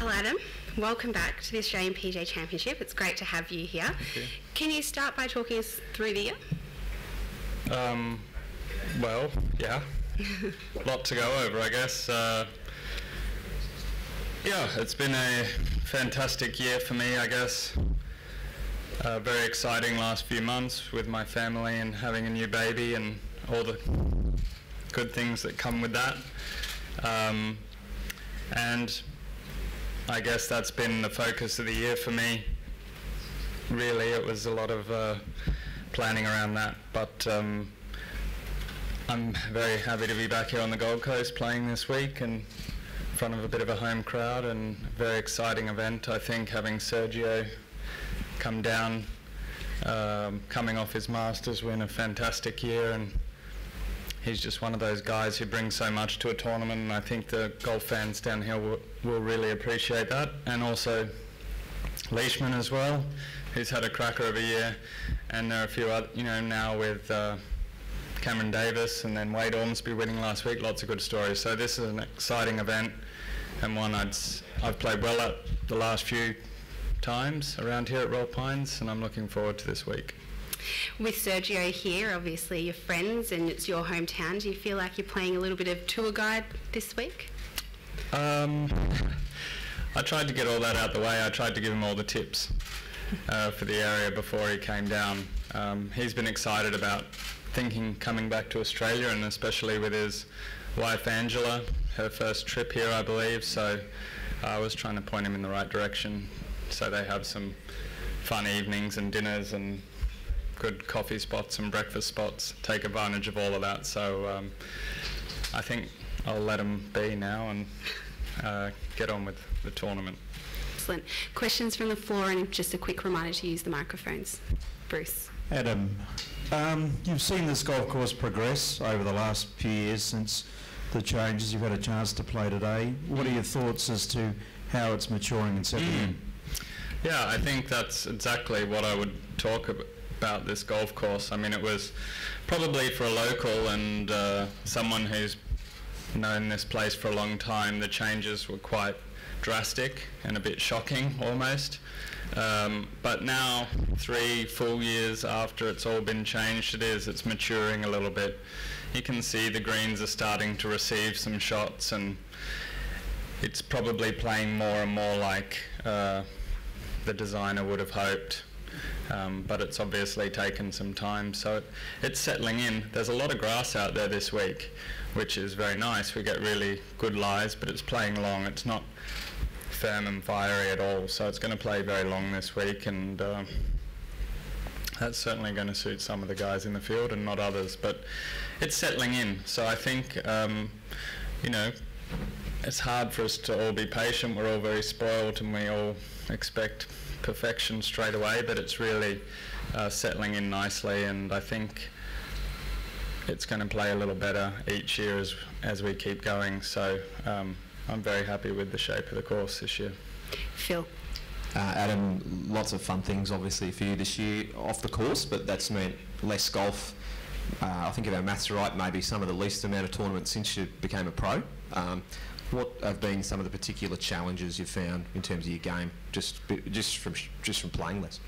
Well, Adam, welcome back to the Australian PGA Championship. It's great to have you here. Thank you. Can you start by talking us through the year? Well, yeah. Lot to go over, I guess. Yeah, it's been a fantastic year for me, I guess. Very exciting last few months with my family and having a new baby and all the good things that come with that. And I guess that's been the focus of the year for me. Really, it was a lot of planning around that, but I'm very happy to be back here on the Gold Coast playing this week and in front of a bit of a home crowd, and a very exciting event, I think, having Sergio come down, coming off his Masters win, a fantastic year, and he's just one of those guys who brings so much to a tournament, and I think the golf fans down here will really appreciate that. And also Leishman as well, who's had a cracker of a year, and there are a few other, now with Cameron Davis and then Wade Ormsby winning last week, lots of good stories. So this is an exciting event, and one I've played well at the last few times around here at Royal Pines, and I'm looking forward to this week. With Sergio here, obviously you're friends and it's your hometown. Do you feel like you're playing a little bit of tour guide this week? I tried to get all that out the way. I tried to give him all the tips for the area before he came down. He's been excited about coming back to Australia, and especially with his wife Angela, her first trip here, I believe. So I was trying to point him in the right direction so they have some fun evenings and dinners and good coffee spots and breakfast spots, take advantage of all of that. So I think I'll let him be now and get on with the tournament. Excellent. Questions from the floor, and just a quick reminder to use the microphones. Bruce. Adam, you've seen this golf course progress over the last few years since the changes. You've had a chance to play today. What are your thoughts as to how it's maturing and settling in? Yeah, I think that's exactly what I would talk about this golf course. I mean, it was probably for a local and someone who's known this place for a long time, the changes were quite drastic and a bit shocking almost. But now, 3 full years after it's all been changed, it's maturing a little bit. You can see the greens are starting to receive some shots, and it's probably playing more and more like the designer would have hoped. But it's obviously taken some time, so it's settling in. There's a lot of grass out there this week, which is very nice. We get really good lies, but it's playing long. It's not firm and fiery at all, so it's going to play very long this week, and that's certainly going to suit some of the guys in the field and not others, but it's settling in. So I think it's hard for us to all be patient. We're all very spoiled and we all expect perfection straight away, but it's really settling in nicely, and I think it's going to play a little better each year as we keep going. So I'm very happy with the shape of the course this year. Phil. Adam, lots of fun things obviously for you this year off the course, but that's meant less golf. I think if our maths are right, maybe some of the least amount of tournaments since you became a pro. What have been some of the particular challenges you've found in terms of your game, just from playing less?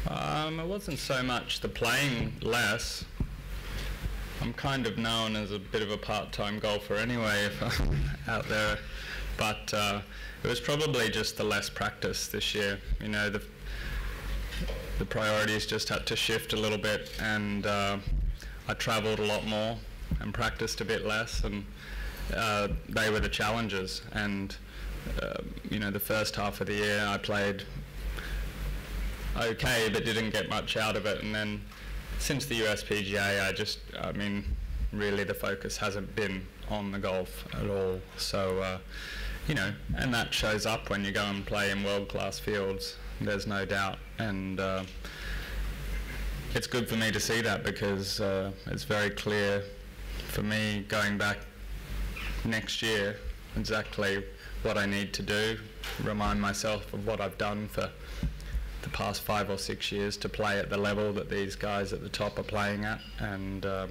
It wasn't so much the playing less. I'm kind of known as a bit of a part-time golfer anyway, if I'm out there. But it was probably just the less practice this year. The priorities just had to shift a little bit, and I travelled a lot more and practiced a bit less, and they were the challenges. And the first half of the year I played okay, but didn't get much out of it. And then since the US PGA, really the focus hasn't been on the golf at all. So, and that shows up when you go and play in world-class fields, there's no doubt. And it's good for me to see that, because it's very clear for me going back next year exactly what I need to do, remind myself of what I've done for the past 5 or 6 years to play at the level that these guys at the top are playing at. And I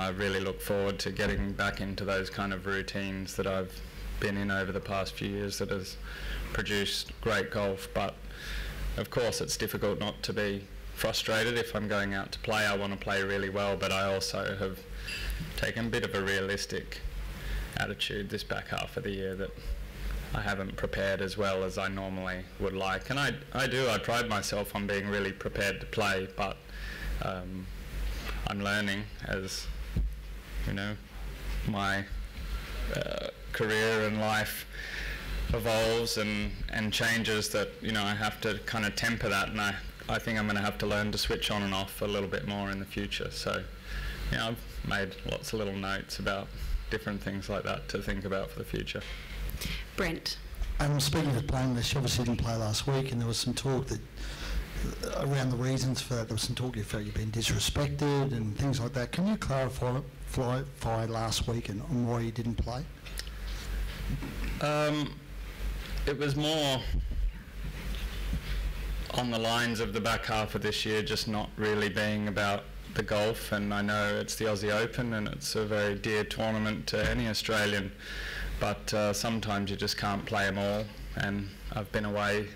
really look forward to getting back into those kind of routines that I've been in over the past few years that has produced great golf. But of course it's difficult not to be frustrated. If I'm going out to play, I want to play really well, but I also have taken a bit of a realistic attitude this back half of the year that I haven't prepared as well as I normally would like. And I pride myself on being really prepared to play, but I'm learning as, you know, my career and life evolves and changes, that, you know, I have to kind of temper that, and I think I'm going to have to learn to switch on and off a little bit more in the future. So, you know, I've made lots of little notes about different things like that to think about for the future. Brent. Speaking of playing less, you obviously didn't play last week, and there was some talk that around the reasons for that. There was some talk you felt you'd been disrespected and things like that. Can you clarify last week and why you didn't play? It was more on the lines of the back half of this year just not really being about the golf, and I know it's the Aussie Open and it's a very dear tournament to any Australian, but sometimes you just can't play them all, and I've been away,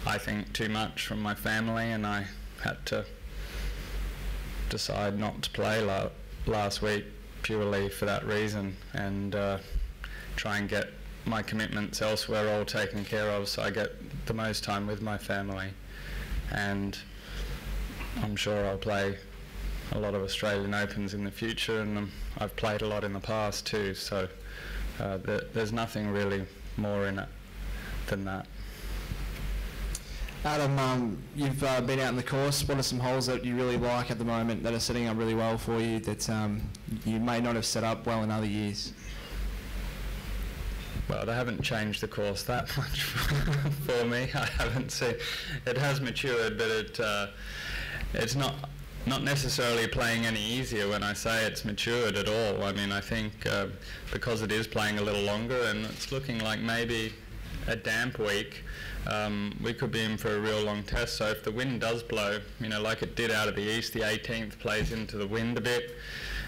I think, too much from my family, and I had to decide not to play last week purely for that reason, and try and get my commitments elsewhere all taken care of so I get the most time with my family. And I'm sure I'll play a lot of Australian Opens in the future, and I've played a lot in the past too, so there's nothing really more in it than that. Adam, you've been out in the course. What are some holes that you really like at the moment that are setting up really well for you that you may not have set up well in other years? Well, they haven't changed the course that much for me. I haven't seen. It has matured, but it's not necessarily playing any easier when I say it's matured at all. I mean, I think because it is playing a little longer and it's looking like maybe a damp week, we could be in for a real long test. So if the wind does blow, you know, like it did out of the east, the 18th plays into the wind a bit,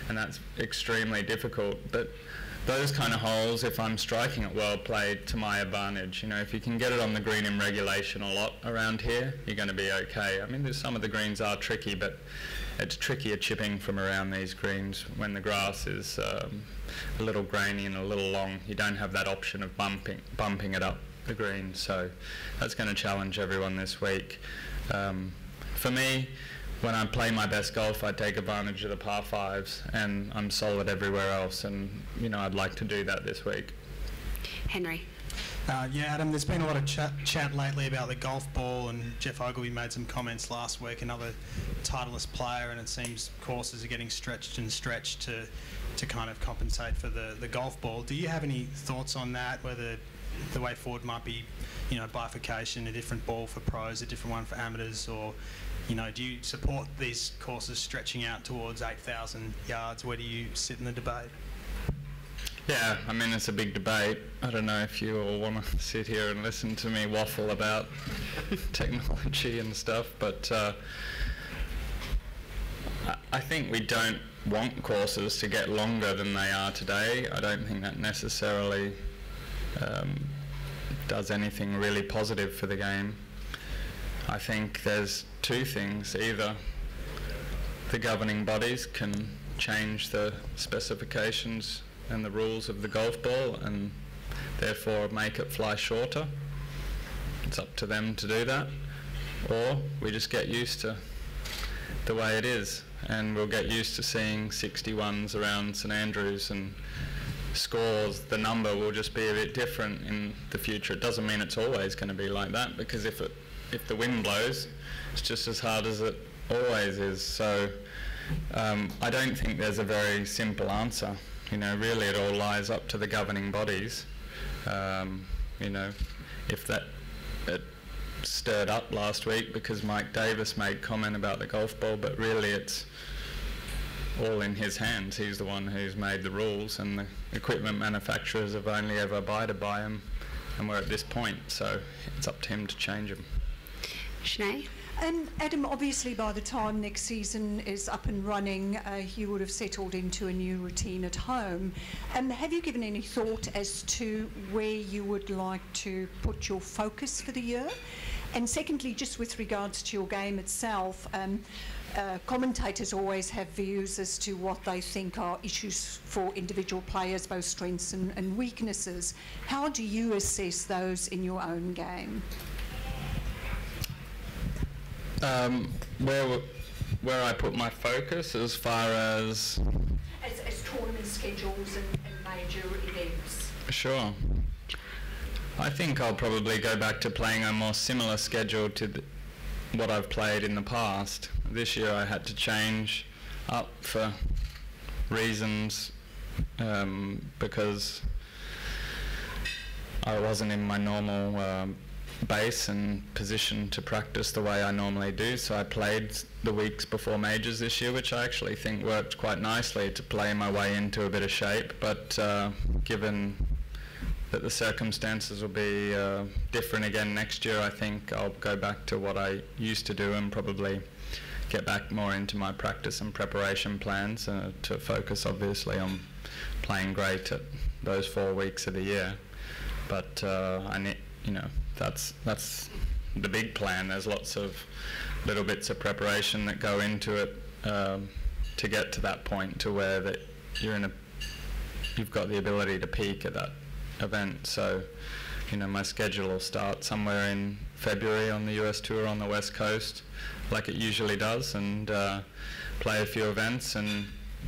and that's extremely difficult. But those kind of holes, if I'm striking it well, play to my advantage. You know, if you can get it on the green in regulation a lot around here, you're going to be okay. I mean, some of the greens are tricky, but it's trickier chipping from around these greens when the grass is a little grainy and a little long. You don't have that option of bumping it up the green, so that's going to challenge everyone this week. For me, when I play my best golf, I take advantage of the par fives, and I'm solid everywhere else, and, you know, I'd like to do that this week. Henry. Yeah, Adam, there's been a lot of chat lately about the golf ball, and Jeff Ogilvy made some comments last week, another Titleist player, and it seems courses are getting stretched to kind of compensate for the golf ball. Do you have any thoughts on that, whether the way forward might be, you know, bifurcation, a different ball for pros, a different one for amateurs, or, you know, do you support these courses stretching out towards 8,000 yards? Where do you sit in the debate? Yeah, I mean, it's a big debate. I don't know if you all want to sit here and listen to me waffle about technology and stuff, but I think we don't want courses to get longer than they are today. I don't think that necessarily does anything really positive for the game. I think there's two things. Either the governing bodies can change the specifications and the rules of the golf ball and therefore make it fly shorter. It's up to them to do that. Or we just get used to the way it is, and we'll get used to seeing 61s around St Andrews, and scores, the number will just be a bit different in the future. It doesn't mean it's always going to be like that, because if the wind blows, it's just as hard as it always is. So I don't think there's a very simple answer. You know, really it all lies up to the governing bodies. You know, if it stirred up last week because Mike Davis made comment about the golf ball, but really it's all in his hands. He's the one who's made the rules, and the equipment manufacturers have only ever abided by them, and we're at this point, so it's up to him to change them. Sinead? And Adam, obviously by the time next season is up and running, you would have settled into a new routine at home. Have you given any thought as to where you would like to put your focus for the year? And secondly, just with regards to your game itself, commentators always have views as to what they think are issues for individual players, both strengths and weaknesses. How do you assess those in your own game? Where I put my focus as far as tournament schedules and major events. Sure. I think I'll probably go back to playing a more similar schedule to what I've played in the past. This year I had to change up for reasons because I wasn't in my normal base and position to practice the way I normally do, so I played the weeks before majors this year, which I actually think worked quite nicely to play my way into a bit of shape, but given that the circumstances will be different again next year, I think I'll go back to what I used to do and probably get back more into my practice and preparation plans to focus obviously on playing great at those 4 weeks of the year. But I need, that's the big plan. There's lots of little bits of preparation that go into it to get to that point to where that you've got the ability to peak at that event. So, my schedule will start somewhere in February on the US tour on the West Coast, like it usually does, and play a few events and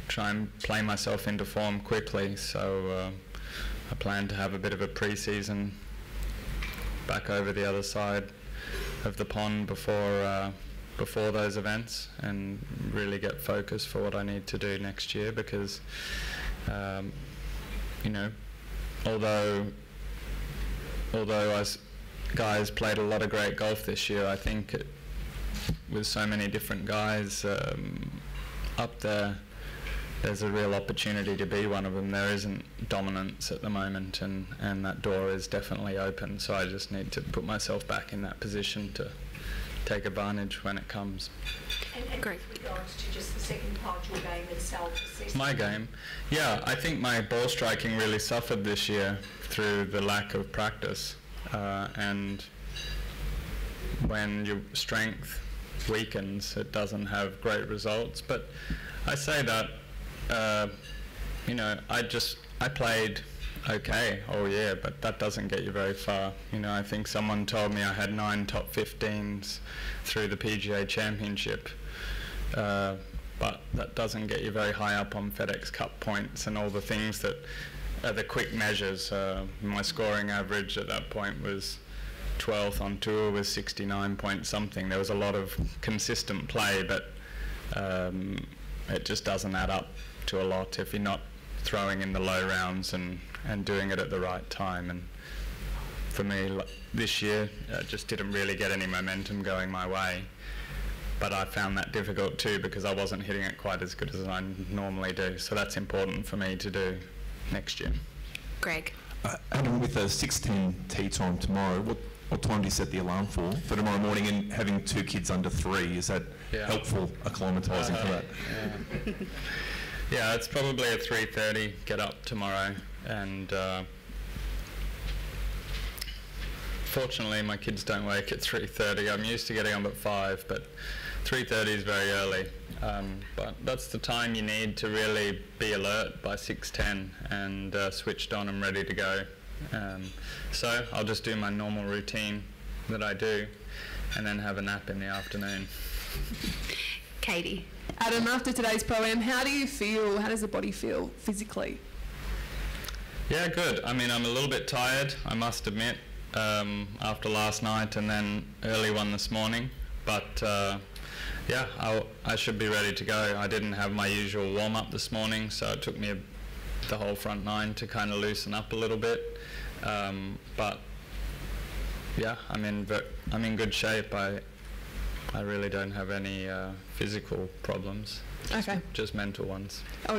try and play myself into form quickly. So I plan to have a bit of a pre-season back over the other side of the pond before those events, and really get focused for what I need to do next year, because although us guys played a lot of great golf this year, I think with so many different guys up there, there's a real opportunity to be one of them. There isn't dominance at the moment, and that door is definitely open, so I just need to put myself back in that position to take advantage when it comes. And Great. with regards to just the second part of your game itself, my game, yeah, I think my ball striking really suffered this year through the lack of practice, and when your strength weakens, it doesn't have great results. But I say that I played okay all year, but that doesn't get you very far. I think someone told me I had 9 top 15s through the PGA Championship, but that doesn't get you very high up on FedEx Cup points and all the things that are the quick measures. My scoring average at that point was 12th on tour with 69 point something. There was a lot of consistent play, but it just doesn't add up to a lot if you're not throwing in the low rounds and doing it at the right time. And for me, this year, I just didn't really get any momentum going my way. But I found that difficult too, because I wasn't hitting it quite as good as I normally do. So that's important for me to do next year. Greg. Adam, with a 6:10 tee time tomorrow, what time do you set the alarm for tomorrow morning? And having 2 kids under 3, is that helpful acclimatising for that? Yeah, it's probably at 3:30 get up tomorrow, and fortunately my kids don't wake at 3:30. I'm used to getting up at 5, but 3:30 is very early. But that's the time you need to really be alert by 6:10 and switched on and ready to go. So I'll just do my normal routine that I do and then have a nap in the afternoon. Katie. Adam, after today's pro-am, how do you feel? How does the body feel physically? Yeah, good. I mean, I'm a little bit tired, I must admit, after last night and then early one this morning. But yeah, I should be ready to go. I didn't have my usual warm-up this morning, so it took me the whole front 9 to kind of loosen up a little bit. But yeah, I'm in good shape. I really don't have any physical problems. Okay. Just mental ones. Oh,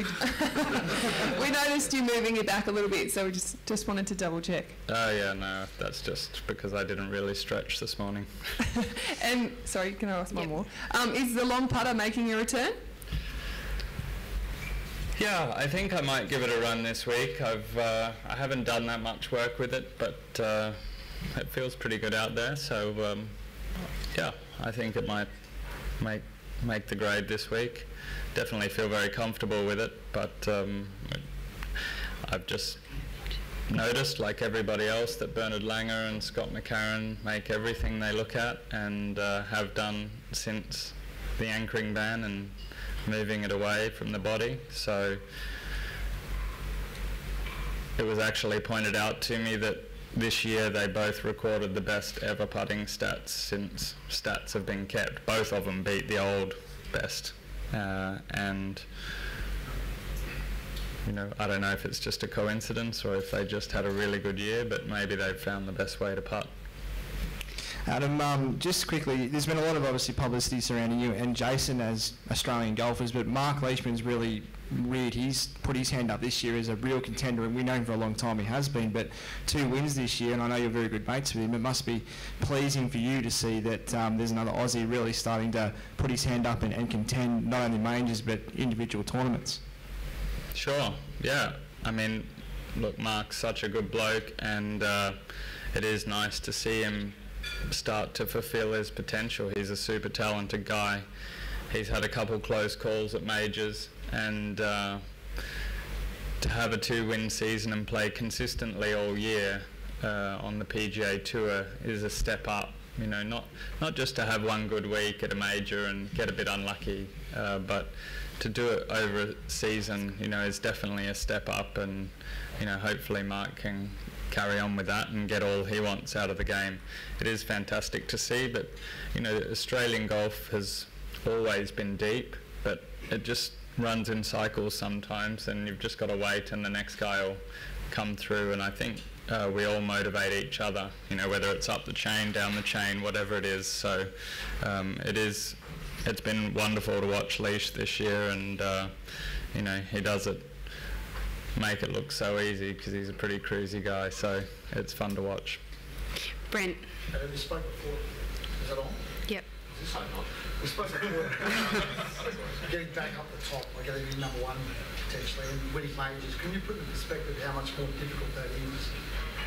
we noticed you moving your back a little bit, so we just wanted to double check. Oh yeah, no, that's just because I didn't really stretch this morning. And sorry, can I ask one more? Is the long putter making a return? Yeah, I think I might give it a run this week. I haven't done that much work with it, but it feels pretty good out there. So yeah, I think it might make the grade this week. Definitely feel very comfortable with it, but I've just noticed, like everybody else, that Bernard Langer and Scott McCarron make everything they look at, and have done since the anchoring ban and moving it away from the body. So it was actually pointed out to me that this year they both recorded the best ever putting stats since stats have been kept. Both of them beat the old best. And you know, I don't know if it's just a coincidence or if they just had a really good year, but maybe they've found the best way to putt. Adam, just quickly, there's been a lot of obviously publicity surrounding you and Jason as Australian golfers, but Marc Leishman's really weird. He's put his hand up this year as a real contender, and we know him for a long time, he has been, but 2 wins this year, and I know you're very good mates with him. It must be pleasing for you to see that there's another Aussie really starting to put his hand up and contend not only majors but individual tournaments. Sure, yeah. I mean, look, Marc's such a good bloke, and it is nice to see him start to fulfill his potential. He's a super talented guy. He's had a couple close calls at majors, and to have a 2-win season and play consistently all year on the PGA Tour is a step up. You know, not just to have one good week at a major and get a bit unlucky, but to do it over a season, you know, is definitely a step up, and you know, hopefully Marc can carry on with that and get all he wants out of the game. It is fantastic to see, but you know, Australian golf has always been deep, but it just runs in cycles sometimes, and you've just got to wait and the next guy will come through. And I think we all motivate each other, you know, whether it's up the chain, down the chain, whatever it is. So it's been wonderful to watch Leish this year, and you know, he does it, make it look so easy because he's a pretty cruisy guy, so it's fun to watch. Brent. Have you spoke before? Is that on? Yep. Is this on? We spoke before. Getting back up the top, like getting in number one potentially, and winning majors. Can you put in perspective how much more difficult that is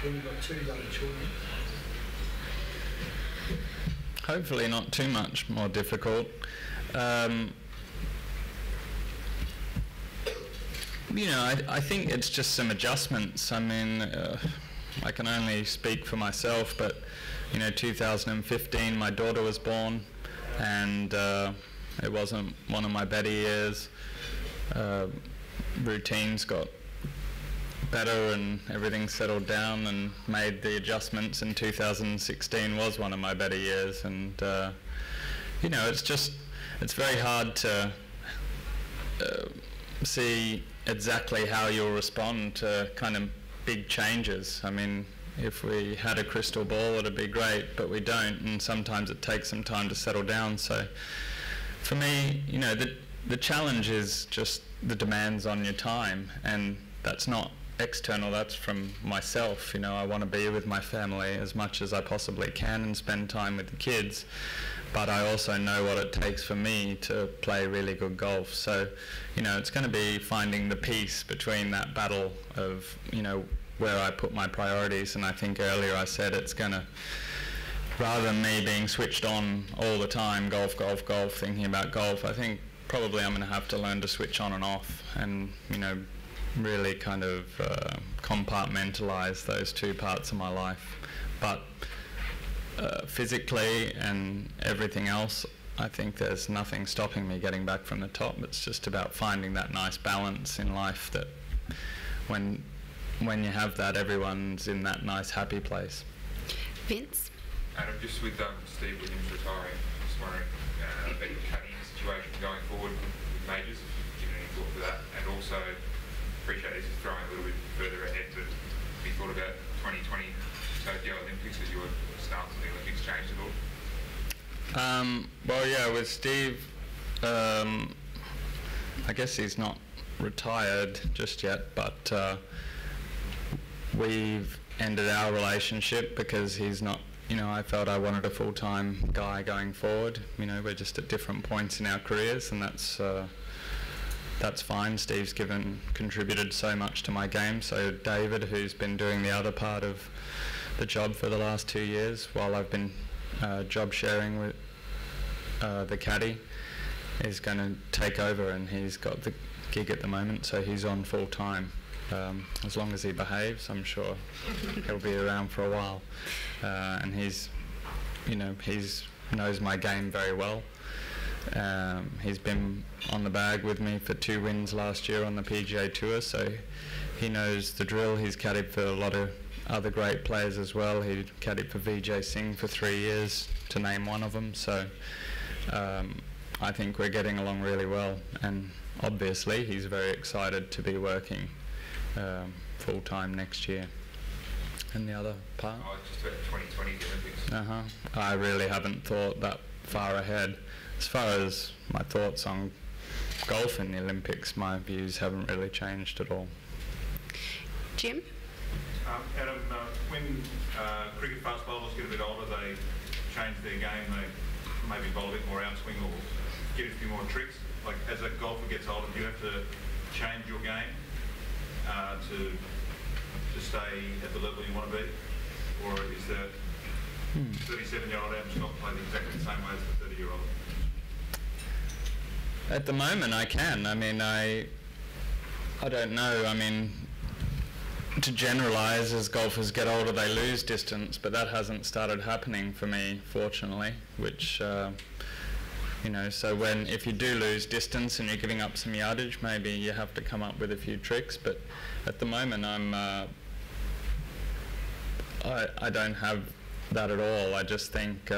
when you've got 2 young children? Hopefully not too much more difficult. You know, I think it's just some adjustments. I mean, I can only speak for myself, but you know, 2015 my daughter was born, and it wasn't one of my better years. Routines got better and everything settled down, and made the adjustments, and 2016 was one of my better years. And you know, it's very hard to see exactly how you'll respond to kind of big changes. I mean, if we had a crystal ball, it'd be great, but we don't, and sometimes it takes some time to settle down. So for me, you know, the challenge is just the demands on your time, and that's not external, that's from myself. You know, I want to be with my family as much as I possibly can and spend time with the kids, but I also know what it takes for me to play really good golf. So, you know, it's going to be finding the peace between that battle of, you know, where I put my priorities. And I think earlier I said it's going to, rather than me being switched on all the time, golf, golf, golf, thinking about golf, I think probably I'm going to have to learn to switch on and off, and, you know, really kind of compartmentalize those 2 parts of my life. But physically and everything else, I think there's nothing stopping me getting back from the top. It's just about finding that nice balance in life, that when you have that, everyone's in that nice happy place. Vince? Adam, just with Steve Williams retiring, just wondering about your caddying situation going forward with majors, if you've given any thought to that, and also appreciate this is throwing a little bit further ahead, but have you thought about 2020 Tokyo Olympics as your stance on the Olympics changed at all? Well, yeah, with Steve, I guess he's not retired just yet, but we've ended our relationship because he's not, I felt I wanted a full-time guy going forward. We're just at different points in our careers, and that's fine. Steve's contributed so much to my game. So David, who's been doing the other part of the job for the last 2 years while I've been job sharing with the caddy, is going to take over, and he's got the gig at the moment, so he's on full time. As long as he behaves, I'm sure he'll be around for a while. And he's knows my game very well. He's been on the bag with me for 2 wins last year on the PGA Tour, so he knows the drill. He's caddied for a lot of other great players as well. He caddied for Vijay Singh for 3 years, to name one of them. So I think we're getting along really well, and obviously he's very excited to be working full-time next year. And the other part? Oh, just about 2020 Olympics. I really haven't thought that far ahead. As far as my thoughts on golf in the Olympics, my views haven't really changed at all. Jim? Adam, when cricket fast bowlers get a bit older, they change their game. They maybe bowl a bit more outswing or get a few more tricks. Like, as a golfer gets older, do you have to change your game to stay at the level you want to be? Or is the 37-year-old Adam Scott playing exactly the same way as the 30-year-old? At the moment I can. I don't know. To generalise, as golfers get older they lose distance, but that hasn't started happening for me, fortunately, which so if you do lose distance and you're giving up some yardage, maybe you have to come up with a few tricks. But at the moment I don't have that at all. I just think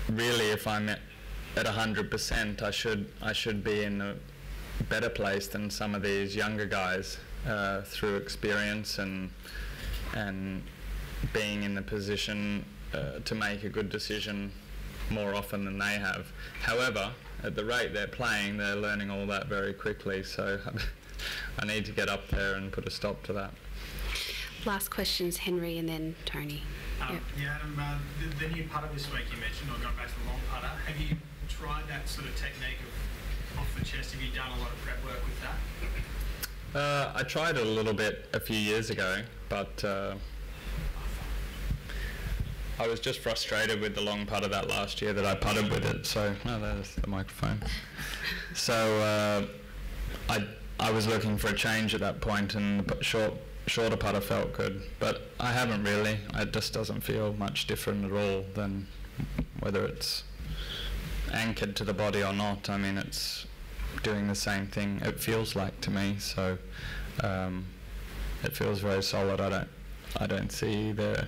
really, if I'm at 100%, I should be in a better place than some of these younger guys through experience and being in the position to make a good decision more often than they have. However, at the rate they're playing, they're learning all that very quickly, so I need to get up there and put a stop to that. Last questions, Henry, and then Tony. Yep. Yeah, Adam, the new putter this week you mentioned, or going back to the long putter, have you tried that sort of technique of off the chest? Have you done a lot of prep work with that? I tried it a little bit a few years ago, but I was just frustrated with the long putter that last year that I putted with it. So, there's the microphone. So I was looking for a change at that point, and the shorter putter felt good, but I haven't really. It just doesn't feel much different at all than whether it's anchored to the body or not. It's doing the same thing, it feels like to me, so it feels very solid. I don't see there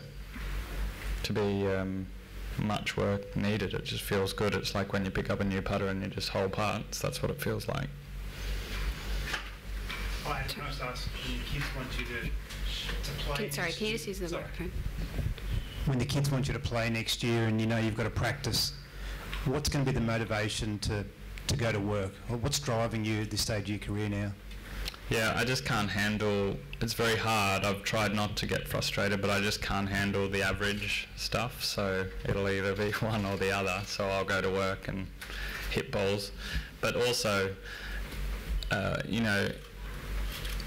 to be much work needed. It just feels good. It's like when you pick up a new putter and you just hold parts. That's what it feels like. Hi, can I just ask, when the kids want you to play... Sorry, can you just use the microphone? When the kids want you to play next year and you've got to practice, what's going to be the motivation to go to work? Or what's driving you at this stage of your career now? Yeah, I just can't handle... It's very hard. I've tried not to get frustrated, but I just can't handle the average stuff, so it'll either be one or the other. So I'll go to work and hit balls. But also,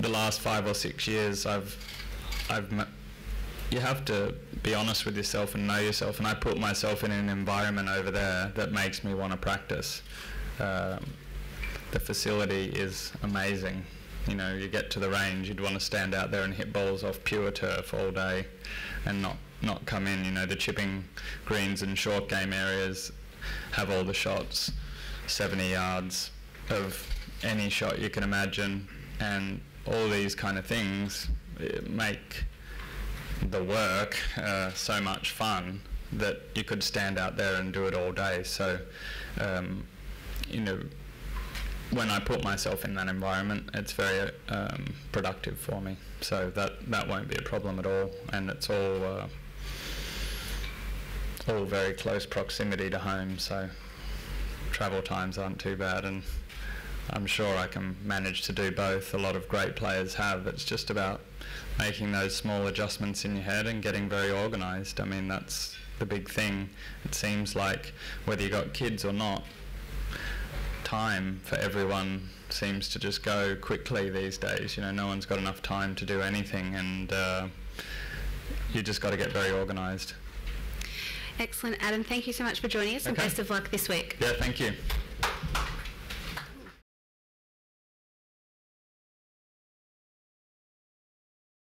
the last 5 or 6 years, you have to be honest with yourself and know yourself, and I put myself in an environment over there that makes me want to practice. The facility is amazing. You get to the range, you'd want to stand out there and hit balls off pure turf all day and not come in. The chipping greens and short game areas have all the shots, 70 yards of any shot you can imagine, and all these kind of things make the work so much fun that you could stand out there and do it all day. So, when I put myself in that environment, it's very productive for me. So that won't be a problem at all, and it's all very close proximity to home, so travel times aren't too bad, and I'm sure I can manage to do both. A lot of great players have. It's just about making those small adjustments in your head and getting very organised. I mean, that's the big thing. It seems like whether you got kids or not, time for everyone seems to just go quickly these days. You know, no one's got enough time to do anything, and you just got to get very organised. Excellent, Adam. Thank you so much for joining us, and best of luck this week. Yeah, thank you.